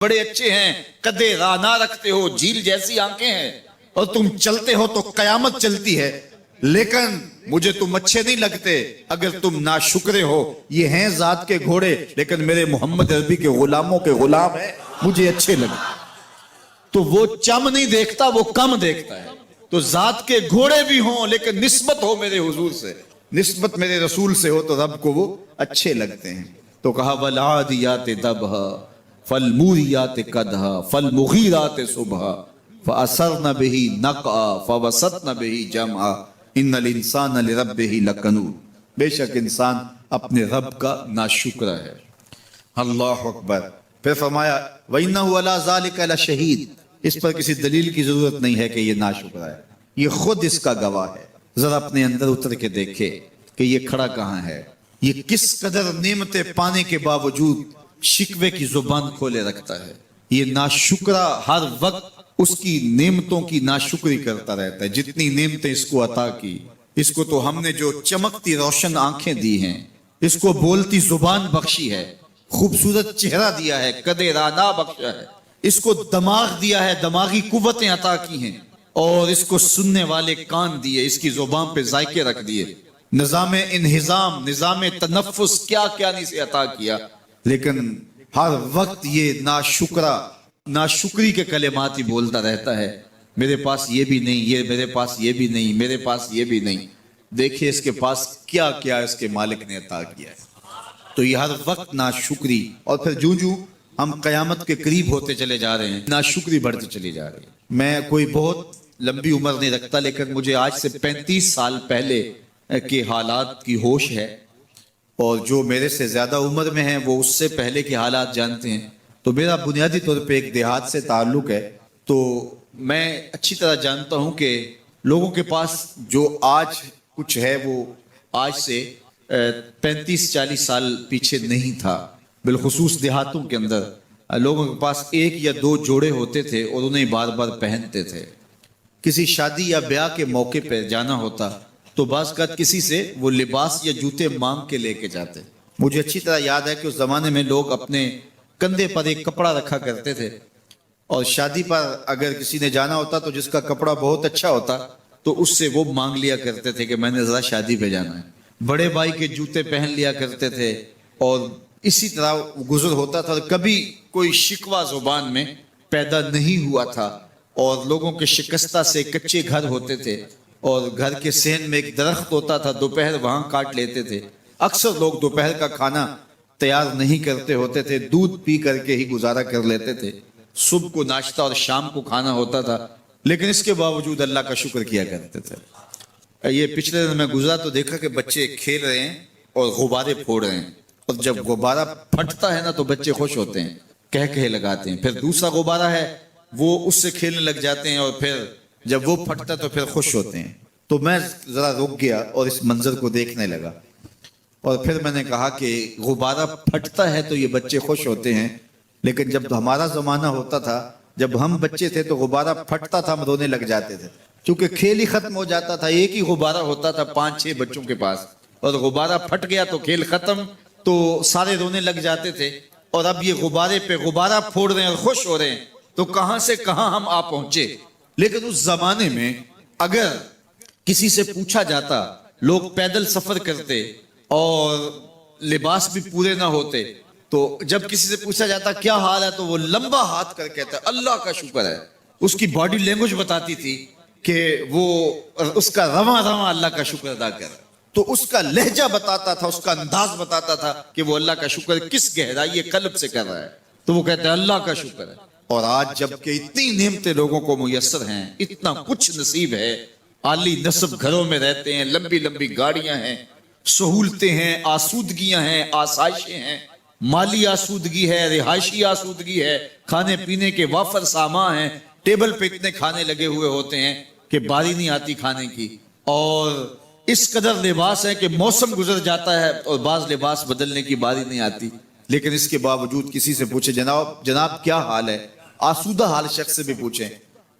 بڑے اچھے ہیں، قدے رانا رکھتے ہو، جھیل جیسی آنکھیں ہیں، اور تم چلتے ہو تو قیامت چلتی ہے، لیکن مجھے تم اچھے نہیں لگتے اگر تم ناشکرے ہو۔ یہ ہیں ذات کے گھوڑے لیکن میرے محمد عربی کے غلاموں کے غلام ہیں، مجھے اچھے لگتے۔ تو وہ چم نہیں دیکھتا، وہ کم دیکھتا ہے۔ تو ذات کے گھوڑے بھی ہوں لیکن نسبت ہو میرے حضور سے، نسبت میرے رسول سے ہو تو رب کو وہ اچھے لگتے ہیں۔ تو کہا وَالْعَادِيَاتِ دَبْحًا فَالْمُورِيَاتِ قَدْحًا فَالْمُغِيرَاتِ صُبْحًا فَأَثَرْنَ بِهِ نَقْعًا فَوَسَطْنَ بِهِ جَمْعًا إِنَّ الْإِنسَانَ لِرَبِّهِ لَكَنُودٌ۔ بے شک انسان اپنے رب کا ناشکر ہے۔ اللہ اکبر۔ پھر فرمایا وَإِنَّهُ عَلَى ذَلِكَ لَشَهِيدٌ۔ اس پر کسی دلیل کی ضرورت نہیں ہے کہ یہ ناشکر ہے، یہ خود اس کا گواہ ہے۔ ذرا اپنے اندر اتر کے دیکھے کہ یہ کھڑا کہاں ہے، یہ کس قدر نعمتیں پانے کے باوجود شکوے کی زبان کھولے رکھتا ہے۔ یہ ناشکرہ ہر وقت اس کی نعمتوں کی ناشکری کرتا رہتا ہے۔ جتنی نعمتیں اس کو عطا کی، اس کو تو ہم نے جو چمکتی روشن آنکھیں دی ہیں، اس کو بولتی زبان بخشی ہے، خوبصورت چہرہ دیا ہے، قدِ رانا بخشا ہے، اس کو دماغ دیا ہے، دماغی قوتیں عطا کی ہیں، اور اس کو سننے والے کان دیے، اس کی زبان پہ ذائقے رکھ دیے، نظام انہضام، نظام تنفس، کیا کیا نہیں سے عطا کیا، لیکن ہر وقت یہ ناشکری کے کلمات ہی بولتا رہتا ہے۔ میرے پاس یہ بھی نہیں، یہ میرے پاس یہ بھی نہیں، میرے پاس یہ بھی نہیں۔ دیکھیں اس کے پاس کیا کیا اس کے مالک نے عطا کیا ہے۔ تو یہ ہر وقت ناشکری، اور پھر جوں جوں ہم قیامت کے قریب ہوتے چلے جا رہے ہیں، ناشکری بڑھتی چلی جا رہی ہے۔ میں کوئی بہت لمبی عمر نہیں رکھتا، لیکن مجھے آج سے 35 سال پہلے کے حالات کی ہوش ہے، اور جو میرے سے زیادہ عمر میں ہیں وہ اس سے پہلے کے حالات جانتے ہیں۔ تو میرا بنیادی طور پہ ایک دیہات سے تعلق ہے، تو میں اچھی طرح جانتا ہوں کہ لوگوں کے پاس جو آج کچھ ہے وہ آج سے 35-40 سال پیچھے نہیں تھا۔ بالخصوص دیہاتوں کے اندر لوگوں کے پاس 1 یا 2 جوڑے ہوتے تھے اور انہیں بار بار پہنتے تھے۔ کسی شادی یا بیاہ کے موقع پہ جانا ہوتا تو بعض اوقات کسی سے وہ لباس یا جوتے مانگ کے لے کے جاتے۔ مجھے اچھی طرح یاد ہے کہ اس زمانے میں لوگ اپنے کندھے پر ایک کپڑا رکھا کرتے تھے، اور شادی پر اگر کسی نے جانا ہوتا تو جس کا کپڑا بہت اچھا ہوتا تو اس سے وہ مانگ لیا کرتے تھے کہ میں نے ذرا شادی پہ جانا ہے۔ بڑے بھائی کے جوتے پہن لیا کرتے تھے، اور اسی طرح گزر ہوتا تھا۔ کبھی کوئی شکوہ زبان میں پیدا نہیں ہوا تھا، اور لوگوں کے شکستہ سے کچے گھر ہوتے تھے، اور گھر کے صحن میں ایک درخت ہوتا تھا، دوپہر وہاں کاٹ لیتے تھے۔ اکثر لوگ دوپہر کا کھانا تیار نہیں کرتے ہوتے تھے، دودھ پی کر کے ہی گزارا کر لیتے تھے۔ صبح کو ناشتہ اور شام کو کھانا ہوتا تھا، لیکن اس کے باوجود اللہ کا شکر کیا کرتے تھے۔ یہ پچھلے دن میں گزرا تو دیکھا کہ بچے کھیل رہے ہیں اور غبارے پھوڑ رہے ہیں، اور جب غبارہ پھٹتا ہے نا تو بچے خوش ہوتے ہیں، کہے لگاتے ہیں۔ پھر دوسرا غبارہ ہے وہ اس سے کھیلنے لگ جاتے ہیں، اور پھر جب وہ پھٹتا تو پھر خوش ہوتے ہیں۔ تو میں ذرا رک گیا اور اس منظر کو دیکھنے لگا، اور پھر میں نے کہا کہ غبارہ پھٹتا ہے تو یہ بچے خوش ہوتے ہیں، لیکن جب ہمارا زمانہ ہوتا تھا، جب ہم بچے تھے تو غبارہ پھٹتا تھا، ہم رونے لگ جاتے تھے، کیونکہ کھیل ہی ختم ہو جاتا تھا۔ ایک ہی غبارہ ہوتا تھا 5-6 بچوں کے پاس، اور غبارہ پھٹ گیا تو کھیل ختم، تو سارے رونے لگ جاتے تھے۔ اور اب یہ غبارے پہ غبارہ پھوڑ رہے ہیں اور خوش ہو رہے ہیں، تو کہاں سے کہاں ہم آ پہنچے۔ لیکن اس زمانے میں اگر کسی سے پوچھا جاتا، لوگ پیدل سفر کرتے اور لباس بھی پورے نہ ہوتے، تو جب کسی سے پوچھا جاتا کیا حال ہے تو وہ لمبا ہاتھ کر کہتا ہے اللہ کا شکر ہے۔ اس کی باڈی لینگویج بتاتی تھی کہ وہ اس کا رواں رواں اللہ کا شکر ادا کر، تو اس کا لہجہ بتاتا تھا، اس کا انداز بتاتا تھا کہ وہ اللہ کا شکر کس گہرائی قلب سے کر رہا ہے، تو وہ کہتا ہے اللہ کا شکر ہے۔ اور آج جب کہ اتنی نعمتیں لوگوں کو میسر ہیں، اتنا کچھ نصیب ہے، عالی نصب گھروں میں رہتے ہیں، لمبی لمبی گاڑیاں ہیں، سہولتیں ہیں، آسودگیاں ہیں، آسائشیں ہیں، مالی آسودگی ہے، رہائشی آسودگی ہے، کھانے پینے کے وافر سامان ہیں، ٹیبل پہ اتنے کھانے لگے ہوئے ہوتے ہیں کہ باری نہیں آتی کھانے کی، اور اس قدر لباس ہے کہ موسم گزر جاتا ہے اور بعض لباس بدلنے کی باری نہیں آتی۔ لیکن اس کے باوجود کسی سے پوچھے جناب کیا حال ہے، آسودہ حال شخص سے بھی پوچھیں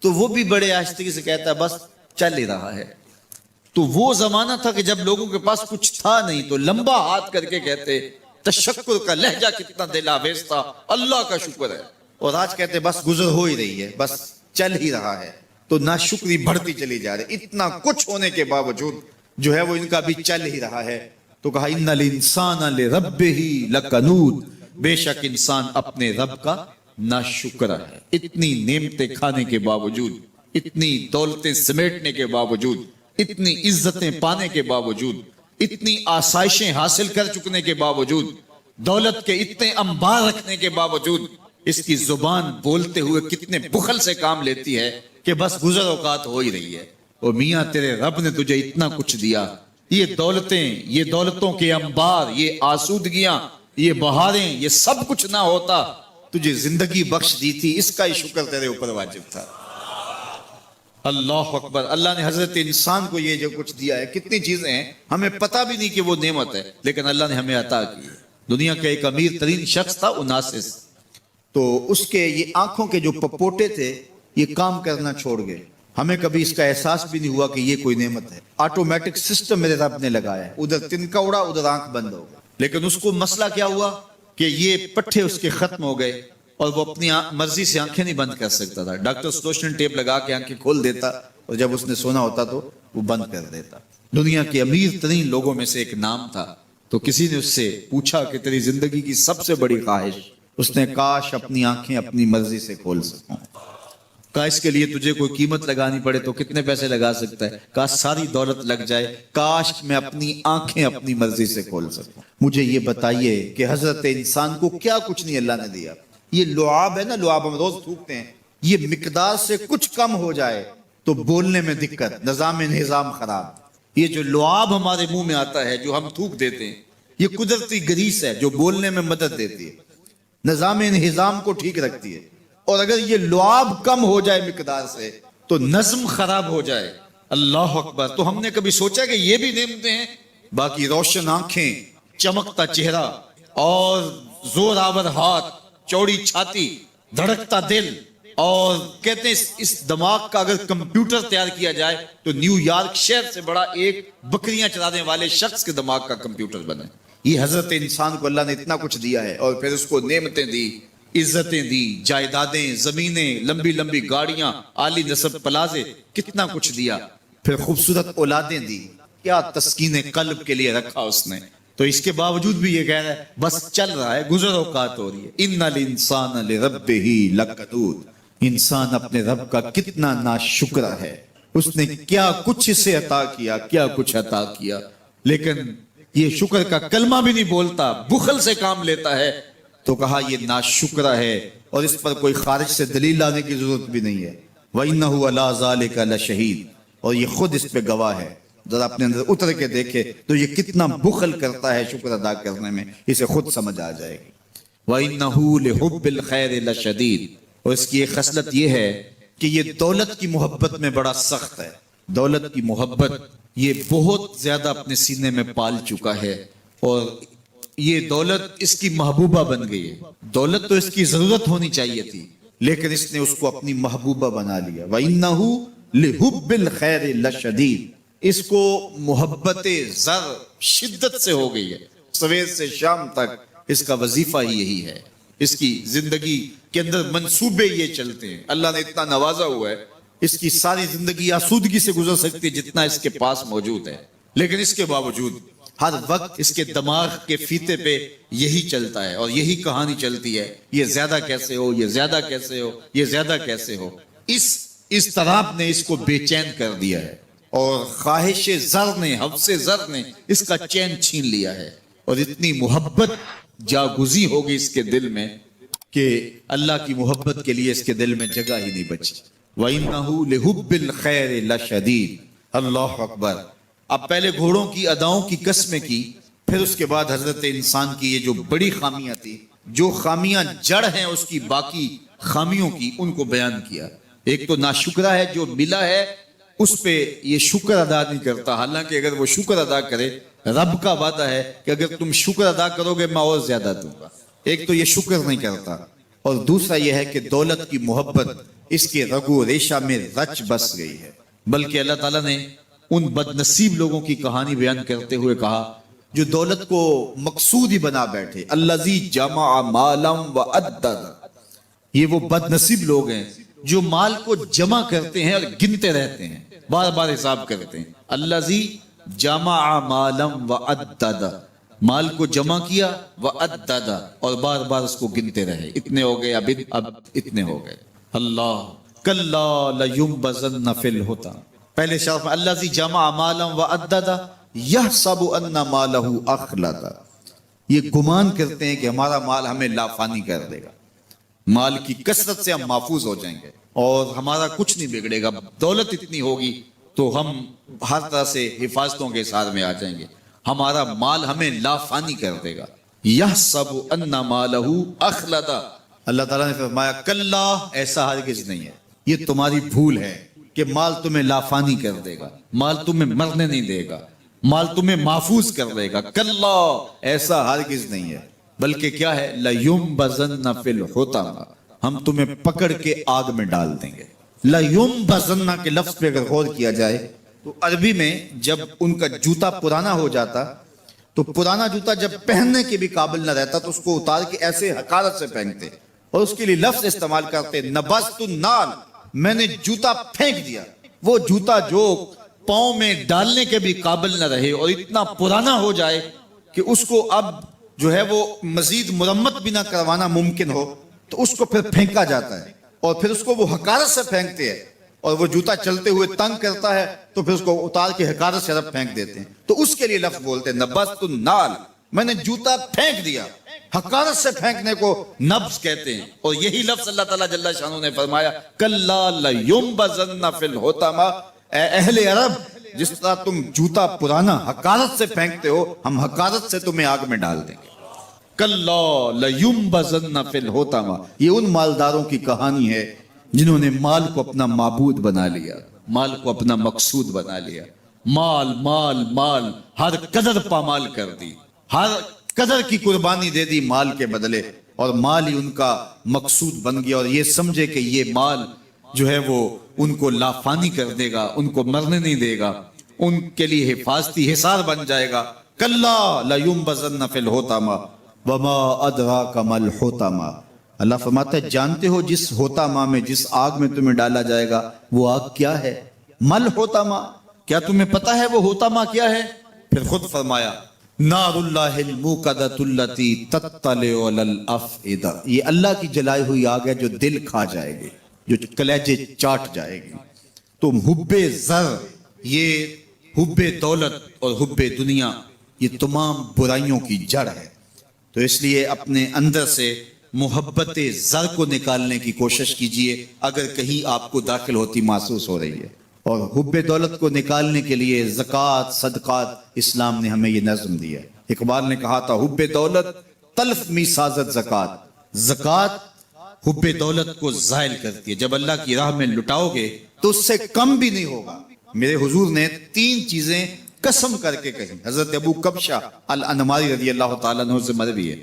تو وہ بھی بڑے آہستگی سے کہتا ہے بس چل ہی رہا ہے۔ تو وہ زمانہ تھا کہ جب لوگوں کے پاس کچھ تھا نہیں تو لمبا ہاتھ کر کے کہتے تشکر کا لہجہ کتنا دل آویز تھا، اللہ کا شکر ہے۔ اور آج کہتے ہیں بس گزر ہو ہی رہی ہے، بس چل ہی رہا ہے، تو ناشکری بڑھتی چلی جا رہی، اتنا کچھ ہونے کے باوجود جو ہے وہ ان کا بھی چل ہی رہا ہے۔ تو کہا ان الانسان لربہ لکنود، بے شک انسان اپنے رب کا ناشکر ہے۔ اتنی نعمتیں کھانے کے باوجود، اتنی دولتیں سمیٹنے کے باوجود، اتنی عزتیں پانے کے باوجود، اتنی آسائشیں حاصل کر چکنے کے باوجود، دولت کے اتنے انبار رکھنے کے باوجود، اس کی زبان بولتے ہوئے کتنے بخل سے کام لیتی ہے کہ بس گزر اوقات ہو ہی رہی ہے۔ اور میاں تیرے رب نے تجھے اتنا کچھ دیا، یہ دولتیں، یہ دولتوں کے انبار، یہ آسودگیاں، یہ بہاریں، یہ سب کچھ نہ ہوتا، تجھے زندگی بخش دی تھی، اس کا ہی شکر تیرے اوپر واجب تھا۔ اللہ اکبر۔ اللہ نے حضرت انسان کو یہ جو کچھ دیا ہے، کتنی چیزیں ہیں ہمیں پتہ بھی نہیں کہ وہ نعمت ہے، لیکن اللہ نے ہمیں عطا کی ہے۔ دنیا کا ایک امیر ترین شخص تھا اناسس، تو اس کے یہ آنکھوں کے جو پپوٹے تھے یہ کام کرنا چھوڑ گئے۔ ہمیں کبھی اس کا احساس بھی نہیں ہوا کہ یہ کوئی نعمت ہے۔ آٹومیٹک سسٹم میرے رب نے لگایا ہے، ادھر تنکا اڑا ادھر آنکھ بند ہو گئی، لیکن اس کو مسئلہ کیا ہوا کہ یہ پٹھے اس کے ختم ہو گئے اور وہ اپنی مرضی سے آنکھیں نہیں بند کر سکتا تھا۔ ڈاکٹر سلوشن ٹیپ لگا کے آنکھیں کھول دیتا اور جب اس نے سونا ہوتا تو وہ بند کر دیتا۔ دنیا کے امیر ترین لوگوں میں سے ایک نام تھا، تو کسی نے اس سے پوچھا کہ تیری زندگی کی سب سے بڑی خواہش؟ اس نے کاش اپنی آنکھیں اپنی مرضی سے کھول سکوں۔ کاش اس کے لیے تجھے کوئی قیمت لگانی پڑے تو کتنے پیسے لگا سکتا ہے؟ کاش ساری دولت لگ جائے، کاش میں اپنی آنکھیں اپنی مرضی سے کھول سکوں۔ مجھے یہ بتائیے کہ حضرت انسان کو کیا کچھ نہیں اللہ نے دیا۔ یہ لعاب ہے نا، لعاب ہم روز تھوکتے ہیں، یہ مقدار سے کچھ کم ہو جائے تو بولنے میں دقت، نظام خراب۔ یہ جو لعاب ہمارے منہ میں آتا ہے جو ہم تھوک دیتے ہیں، یہ قدرتی گریس ہے جو بولنے میں مدد دیتی ہے، نظام کو ٹھیک رکھتی ہے۔ اور اگر یہ لعاب کم ہو جائے مقدار سے تو نظم خراب ہو جائے۔ اللہ اکبر۔ تو ہم نے کبھی سوچا کہ یہ بھی نعمتیں ہیں؟ باقی روشن آنکھیں، چمکتا چہرہ اور زور آور ہاتھ، چوڑی چھاتی، دھڑکتا دل، اور کہتے ہیں اس دماغ کا اگر کمپیوٹر تیار کیا جائے تو نیو یارک شہر سے بڑا ایک بکریاں چرانے والے شخص کے دماغ کا کمپیوٹر بنے۔ یہ حضرت انسان کو اللہ نے اتنا کچھ دیا ہے، اور پھر اس کو نعمتیں دی، عزتیں دی، جائیدادیں، زمینیں، لمبی لمبی گاڑیاں، عالی نسب پلازے، کتنا کچھ دیا، پھر خوبصورت اولادیں دی، کیا تسکین قلب کے لیے رکھا اس نے۔ تو اس کے باوجود بھی یہ کہہ رہا ہے بس چل رہا ہے، گزر اوقات ہو رہی ہے۔ ان الانسان لربہ لکنود، انسان اپنے رب کا کتنا ناشکر ہے، اس نے کیا کچھ اسے عطا کیا، کیا کچھ عطا کیا، لیکن یہ شکر کا کلمہ بھی نہیں بولتا، بخل سے کام لیتا ہے۔ تو کہا یہ ناشکر ہے، اور اس پر کوئی خارج سے دلیل لانے کی ضرورت بھی نہیں ہے۔ وَإِنَّهُ عَلَىٰ ذَلِكَ لَشَهِيدٌ، اور یہ خود اس پہ گواہ ہے۔ ذرا اپنے اندر اتر کے دیکھے تو یہ کتنا بخل کرتا ہے شکر ادا کرنے میں، اسے خود سمجھ آ جائے گی۔ وَإِنَّهُ لِحُبِّ الْخَيْرِ لَشَدِيدٌ، اور اس کی ایک خصلت یہ ہے کہ یہ دولت کی محبت میں بڑا سخت ہے۔ دولت کی محبت یہ بہت زیادہ اپنے سینے میں پال چکا ہے، اور یہ دولت اس کی محبوبہ بن گئی ہے۔ دولت تو اس کی ضرورت ہونی چاہیے تھی، لیکن اس نے اس کو اپنی محبوبہ بنا لیا۔ وَإِنَّهُ لِحُبِّ الْخَيْرِ لَشَدِيدٌ، اس کو محبت زر شدت سے ہو گئی ہے، سویر سے شام تک اس کا وظیفہ ہی یہی ہے، اس کی زندگی کے اندر منصوبے یہ چلتے ہیں۔ اللہ نے اتنا نوازا ہوا ہے، اس کی ساری زندگی آسودگی سے گزر سکتی ہے جتنا اس کے پاس موجود ہے، لیکن اس کے باوجود ہر وقت اس کے دماغ کے فیتے پہ یہی چلتا ہے اور یہی کہانی چلتی ہے، یہ زیادہ کیسے ہو، یہ زیادہ کیسے ہو، یہ زیادہ کیسے ہو۔ اس اضطراب نے اس کو بے چین کر دیا ہے، اور خواہش زر نے، حوث زر نے اس کا چین چھین لیا ہے، اور اتنی محبت جاگزی ہوگی اس کے دل میں کہ اللہ کی محبت کے لیے اس کے دل میں جگہ ہی نہیں بچی۔ وَإِنَّهُ لِحُبِّ الْخَيْرِ لَشَدِيدٌ۔ اللہ اکبر۔ اب پہلے گھوڑوں کی اداؤں کی قسمیں کی، پھر اس کے بعد حضرت انسان کی یہ جو بڑی خامیاں تھی، جو خامیاں جڑ ہیں اس کی باقی خامیوں کی، ان کو بیان کیا۔ ایک تو ناشکرہ ہے، جو ملا ہے اس پہ یہ شکر ادا نہیں کرتا، حالانکہ اگر وہ شکر ادا کرے، رب کا وعدہ ہے کہ اگر تم شکر ادا کرو گے میں اور زیادہ دوں گا۔ ایک تو یہ شکر نہیں کرتا، اور دوسرا یہ ہے کہ دولت کی محبت اس کے رگو ریشہ میں رچ بس گئی ہے۔ بلکہ اللہ تعالیٰ نے ان بد نصیب لوگوں کی کہانی بیان کرتے ہوئے کہا جو دولت کو مقصود ہی بنا بیٹھے، الذی جمع مالا وعدد، یہ وہ بد نصیب لوگ ہیں جو مال کو جمع کرتے ہیں اور گنتے رہتے ہیں، بار بار حساب کرتے ہیں. الذی جمع مالا وعدد، مال کو جمع کیا وعدد، اور بار بار اس کو گنتے رہے، اتنے ہو گئے، اب اتنے ہو گئے. اللہ کلا لینبذن فی الحطام، پہلے شرف میں الذی جمع مالا وعدد یحسب ان مالہ اخلد، یہ گمان کرتے ہیں کہ ہمارا مال ہمیں لافانی کر دے گا، مال کی کثرت سے ہم محفوظ ہو جائیں گے اور ہمارا کچھ نہیں بگڑے گا، دولت اتنی ہوگی تو ہم ہر طرح سے حفاظتوں کے ساتھ میں آ جائیں گے، ہمارا مال ہمیں لافانی کر دے گا. یحسب ان مالہ اخلد، اللہ تعالیٰ نے فرمایا کلا، ایسا ہرگز نہیں ہے، یہ تمہاری بھول ہے کہ مال تمہیں لافانی کر دے گا، مال تمہیں مرنے نہیں دے گا، مال تمہیں محفوظ کر دے گا. کلا، ایسا ہرگز نہیں ہے، بلکہ کیا ہے، لَيُنبَذَنَّ فِي الْحُطَمَةِ، ہم تمہیں پکڑ کے آگ میں ڈال دیں گے. لَيُنبَذَنَّ کے لفظ پہ اگر غور کیا جائے تو عربی میں جب ان کا جوتا پرانا ہو جاتا تو پرانا جوتا جب پہننے کے بھی قابل نہ رہتا تو اس کو اتار کے ایسے حقارت سے پھینکتے اور اس کے لیے لفظ استعمال کرتے نبذت النال، میں نے جوتا پھینک دیا. وہ جوتا جو پاؤں میں ڈالنے کے بھی قابل نہ رہے اور اتنا پرانا ہو جائے کہ اس کو اب جو ہے وہ مزید مرمت بھی نہ کروانا ممکن ہو تو اس کو پھر پھینکا جاتا ہے اور پھر اس کو وہ حقارت سے پھینکتے ہیں اور وہ جوتا چلتے ہوئے تنگ کرتا ہے تو پھر اس کو اتار کے حقارت سے رب پھینک دیتے ہیں. تو اس کے لیے لفظ بولتے ہیں نبذت النال، میں نے جوتا پھینک دیا. حقارت سے پھینکنے کو نبض کہتے ہیں اور یہی لفظ اللہ تعالیٰ جل شانہ نے فرمایا کلا لینبذن فی الحطمہ، اے اہل عرب جس طرح تم جوتا پرانا حقارت سے پھینکتے ہو ہم حقارت سے تمہیں آگ میں ڈال دیں گے. کلا لینبذن فی الحطمہ، یہ ان مالداروں کی کہانی ہے جنہوں نے مال کو اپنا معبود بنا لیا، مال کو اپنا مقصود بنا لیا، مال مال مال، ہر قدر پامال کر دی، ہر قدر کی قربانی دے دی مال کے بدلے، اور مال ہی ان کا مقصود بن گیا اور یہ سمجھے کہ یہ مال جو ہے وہ ان کو لافانی کر دے گا، ان کو مرنے نہیں دے گا، ان کے لیے حفاظتی حصار بن جائے گا. کلا لینبذن فی الحطمہ وما ادراک ما الحطمہ، اللہ فرماتا ہے جانتے ہو جس حطمہ میں، جس آگ میں تمہیں ڈالا جائے گا وہ آگ کیا ہے؟ مل حطمہ، کیا تمہیں پتا ہے وہ حطمہ کیا ہے؟ پھر خود فرمایا نار اللہ الموقدۃ التی تطلع علی الافئدہ، یہ اللہ کی جلائی ہوئی آگ ہے جو دل کھا جائے گی، جو کلیجے چاٹ جائے گی. تو حب زر، یہ حب دولت اور حب دنیا یہ تمام برائیوں کی جڑ ہے. تو اس لیے اپنے اندر سے محبت زر کو نکالنے کی کوشش کیجئے اگر کہیں آپ کو داخل ہوتی محسوس ہو رہی ہے، اور حب دولت کو نکالنے کے لیے زکوٰۃ صدقات اسلام نے ہمیں یہ نظم دیا ہے. اقبال نے کہا تھا حب دولت تلف می سازت زکوٰۃ، زکوٰۃ حب دولت کو زائل کرتی ہے، جب اللہ کی راہ میں لٹاؤ گے تو اس سے کم بھی نہیں ہوگا. میرے حضور نے 3 چیزیں قسم کر کے کہی، حضرت ابو کبشہ الانماری رضی اللہ تعالیٰ عنہ سے مروی ہے.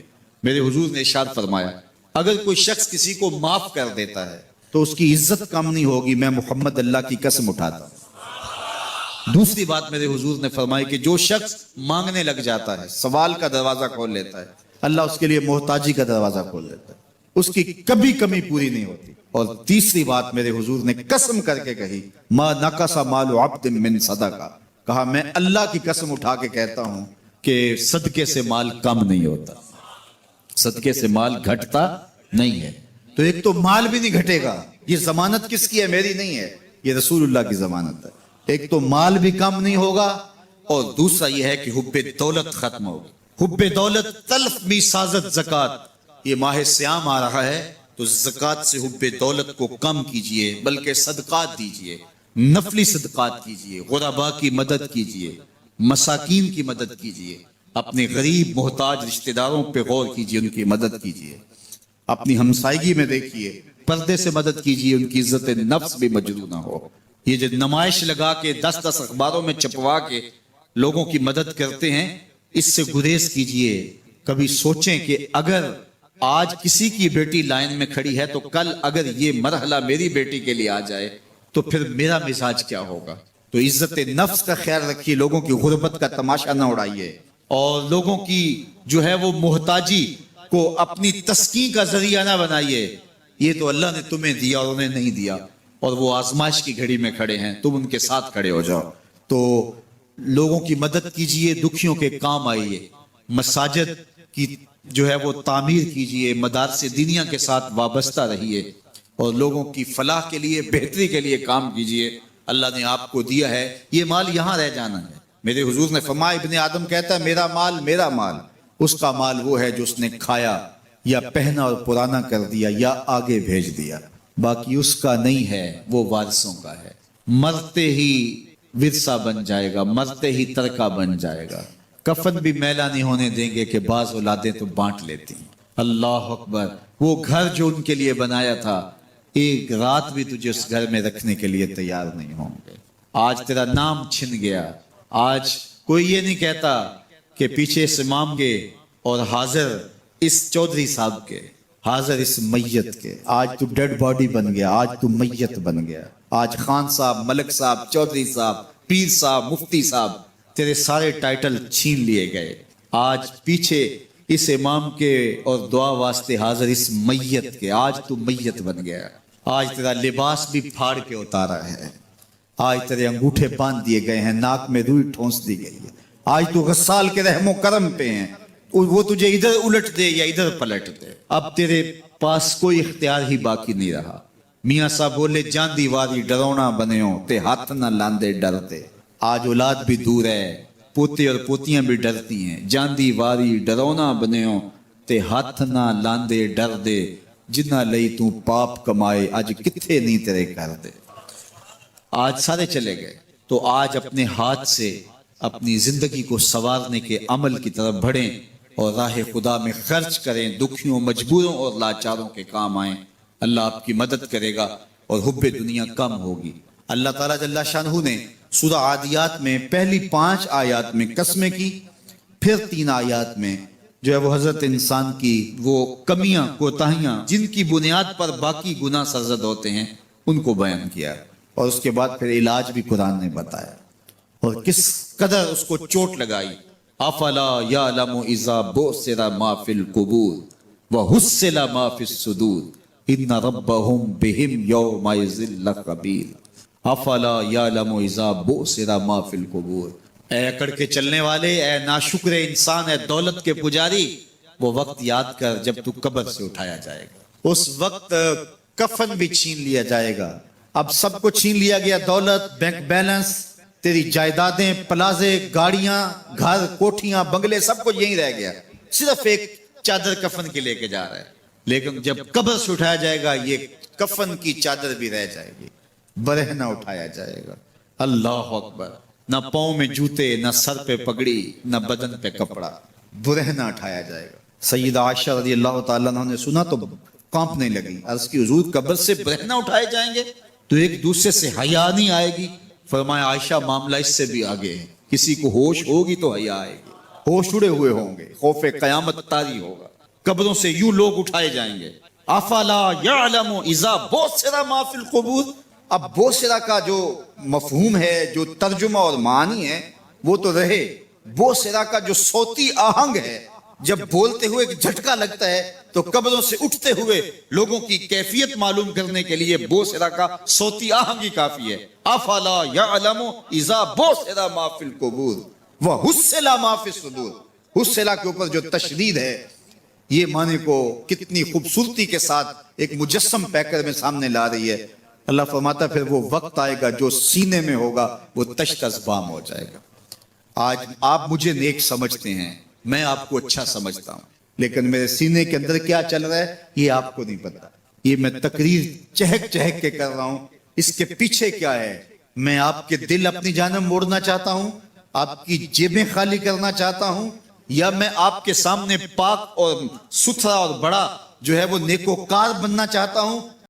میرے حضور نے ارشاد فرمایا اگر کوئی شخص کسی کو معاف کر دیتا ہے تو اس کی عزت کم نہیں ہوگی، میں محمد اللہ کی قسم اٹھاتا ہوں. دوسری بات میرے حضور نے فرمائی کہ جو شخص مانگنے لگ جاتا ہے، سوال کا دروازہ کھول لیتا ہے، اللہ اس کے لیے محتاجی کا دروازہ کھول دیتا ہے، اس کی کبھی کمی پوری نہیں ہوتی. اور تیسری بات میرے حضور نے قسم کر کے کہی ما نقص مال عبد من صدقہ، کہا میں اللہ کی قسم اٹھا کے کہتا ہوں کہ صدقے سے مال کم نہیں ہوتا، صدقے سے مال گھٹتا نہیں ہے. تو ایک تو مال بھی نہیں گھٹے گا، یہ ضمانت کس کی ہے؟ میری نہیں ہے، یہ رسول اللہ کی ضمانت ہے. ایک تو مال بھی کم نہیں ہوگا اور دوسرا یہ ہے کہ حب دولت ختم ہوگی. حب دولت تلف می سازت زکوٰۃ، یہ ماہ سیام آ رہا ہے تو زکوٰۃ سے حب دولت کو کم کیجئے، بلکہ صدقات دیجئے، نفلی صدقات کیجئے، غرباء کی مدد کیجئے، مساکین کی مدد کیجئے، اپنے غریب محتاج رشتہ داروں پہ غور کیجئے، ان کی مدد کیجئے، اپنی ہمسائیگی میں دیکھیے، پردے سے مدد کیجئے، ان کی عزت نفس بھی مجروح نہ ہو. یہ جو نمائش لگا کے 10 اخباروں میں چھپوا کے لوگوں کی مدد کرتے ہیں، اس سے گریز کیجئے. کبھی سوچیں کہ اگر آج کسی کی بیٹی لائن میں کھڑی ہے تو کل اگر یہ مرحلہ میری بیٹی کے لیے آ جائے تو پھر میرا مزاج کیا ہوگا. تو عزت نفس کا خیال رکھیے، لوگوں کی غربت کا تماشا نہ اڑائیے، اور لوگوں کی جو ہے وہ محتاجی کو اپنی تسکین کا ذریعہ نہ بنائیے. یہ تو اللہ نے تمہیں دیا اور انہیں نہیں دیا، اور وہ آزمائش کی گھڑی میں کھڑے ہیں، تم ان کے ساتھ کھڑے ہو جاؤ۔ تو لوگوں کی مدد کیجئے، دکھیوں کے کام آئیے، مساجد کی جو ہے وہ تعمیر کیجئے، مدارس دینیا کے ساتھ وابستہ رہیے، اور لوگوں کی فلاح کے لیے، بہتری کے لیے کام کیجئے۔ اللہ نے آپ کو دیا ہے، یہ مال یہاں رہ جانا ہے۔ میرے حضور نے فرمایا، ابن آدم کہتا ہے میرا مال میرا مال، اس کا مال وہ ہے جو اس نے کھایا یا پہنا اور پرانا کر دیا یا آگے بھیج دیا، باقی اس کا نہیں ہے، وہ وارثوں کا ہے۔ مرتے ہی ورثہ بن جائے گا، مرتے ہی ترکہ بن جائے گا۔ کفن بھی میلا نہیں ہونے دیں گے کہ بعض اولادیں تو بانٹ لیتی ہیں۔ اللہ اکبر، وہ گھر جو ان کے لیے بنایا تھا، ایک رات بھی تجھے اس گھر میں رکھنے کے لیے تیار نہیں ہوں گے۔ آج تیرا نام چھن گیا، آج کوئی یہ نہیں کہتا کہ پیچھے اس امام کے اور حاضر اس چودھری صاحب کے، حاضر اس میت کے۔ آج تو ڈیڈ باڈی بن گیا، آج تو میت بن گیا۔ آج خان صاحب، ملک صاحب، چودھری صاحب، پیر صاحب، مفتی صاحب، تیرے سارے ٹائٹل چھین لیے گئے۔ آج پیچھے اس امام کے اور دعا واسطے حاضر اس میت کے، آج تو میت بن گیا۔ آج تیرا لباس بھی پھاڑ کے اتارا ہے، آج تیرے انگوٹھے باندھ دیے گئے ہیں، ناک میں روئی ٹھونس دی گئی ہے۔ آج تو غسال کے رحم و کرم پہ ہیں، وہ تجھے ادھر الٹ دے یا ادھر پلٹ دے، اب تیرے پاس کوئی اختیار ہی باقی نہیں رہا۔ میاں صاحب بولے جان دیواری ڈرونا بنےو تے ہاتھ نہ لاندے ڈرتے۔ آج اولاد بھی دور ہے، پوتے اور پوتیاں بھی ڈرتی ہیں۔ جان دیواری ڈرونا بنےو تے ہاتھ نہ لاندے ڈر دے، جنہ لئی تو پاپ کمائے اج کتھے نہیں تیرے کر دے۔ آج سارے چلے گئے، تو آج اپنے ہاتھ سے اپنی زندگی کو سنوارنے کے عمل کی طرف بڑھیں اور راہ خدا میں خرچ کریں، دکھیوں، مجبوروں اور لاچاروں کے کام آئیں۔ اللہ آپ کی مدد کرے گا اور حب دنیا کم ہوگی۔ اللہ تعالیٰ جل شانہ نے سورہ عادیات میں پہلی 5 آیات میں قسمیں کی، پھر 3 آیات میں جو ہے وہ حضرت انسان کی وہ کمیاں، کوتاہیاں جن کی بنیاد پر باقی گناہ سرزد ہوتے ہیں ان کو بیان کیا، اور اس کے بعد پھر علاج بھی قرآن نے بتایا، اور کس قدر اس کو چوٹ لگائی۔ افلا یعلم اذا بعثر ما فی القبور وحصل ما فی الصدور ان ربهم بهم یومئذ لخبیر۔ افلا یعلم اذا بعثر ما فی القبور، اے اکڑ کے چلنے والے، اے ناشکر انسان، اے دولت کے پجاری، وہ وقت یاد کر جب تو قبر سے اٹھایا جائے گا۔ اس وقت کفن بھی چھین لیا جائے گا۔ اب سب کو چھین لیا گیا، دولت، بینک بیلنس، تیری جائیدادیں، پلازے، گاڑیاں، گھر، کوٹھیاں، بنگلے، سب کچھ یہیں رہ گیا، صرف ایک چادر کفن کی لے کے جا رہا ہے۔ لیکن جب قبر سے اٹھایا جائے گا، یہ کفن کی چادر بھی رہ جائے گی، برہنہ اٹھایا جائے گا۔ اللہ اکبر، نہ پاؤں میں جوتے، نہ سر پہ پگڑی، نہ بدن پہ کپڑا، برہنہ اٹھایا جائے گا۔ سیدہ عائشہ رضی اللہ تعالیٰ عنہ نے سنا تو کانپنے لگی، عرض کی حضور قبر سے برہنہ اٹھائے جائیں گے تو ایک دوسرے سے حیا نہیں آئے گی؟ فرمایا عائشہ معاملہ اس سے بھی آگے ہے، کسی کو ہوش ہوگی تو حیا آئے گی، ہوش اڑے ہوئے ہوں گے، خوف قیامت طاری ہوگا، قبروں سے یوں لوگ اٹھائے جائیں گے۔ افلا یعلم اذا بعثر ما فی القبور، اب بوسرا کا جو مفہوم ہے، جو ترجمہ اور معنی ہے وہ تو رہے، بوسرا کا جو صوتی آہنگ ہے، جب بولتے ہوئے ایک جھٹکا لگتا ہے تو قبروں سے اٹھتے ہوئے لوگوں کی کیفیت معلوم کرنے کے لیے بوسرا کا صوتی آہنگ ہی کافی ہے۔ افلا یعلم اذا بعثر ما فی القبور وحصل ما فی الصدور، حصل کے اوپر جو تشدید ہے، یہ معنی کو کتنی خوبصورتی کے ساتھ ایک مجسم پیکر میں سامنے لا رہی ہے۔ اللہ فرماتا پھر وہ وقت آئے گا جو سینے میں ہوگا وہ تشت ازبام ہو جائے گا۔ آج آپ مجھے نیک سمجھتے ہیں، میں آپ کو اچھا سمجھتا ہوں، لیکن میرے سینے کے اندر کیا چل رہا ہے یہ آپ کو نہیں پتا۔ یہ میں تقریر چہک چہک کے کر رہا ہوں، اس کے پیچھے کیا ہے؟ میں آپ کے دل اپنی جانب موڑنا چاہتا ہوں، آپ کی جیبیں خالی کرنا چاہتا ہوں، یا میں آپ کے سامنے پاک اور ستھرا اور بڑا جو ہے وہ نیکوکار بننا چاہتا ہوں؟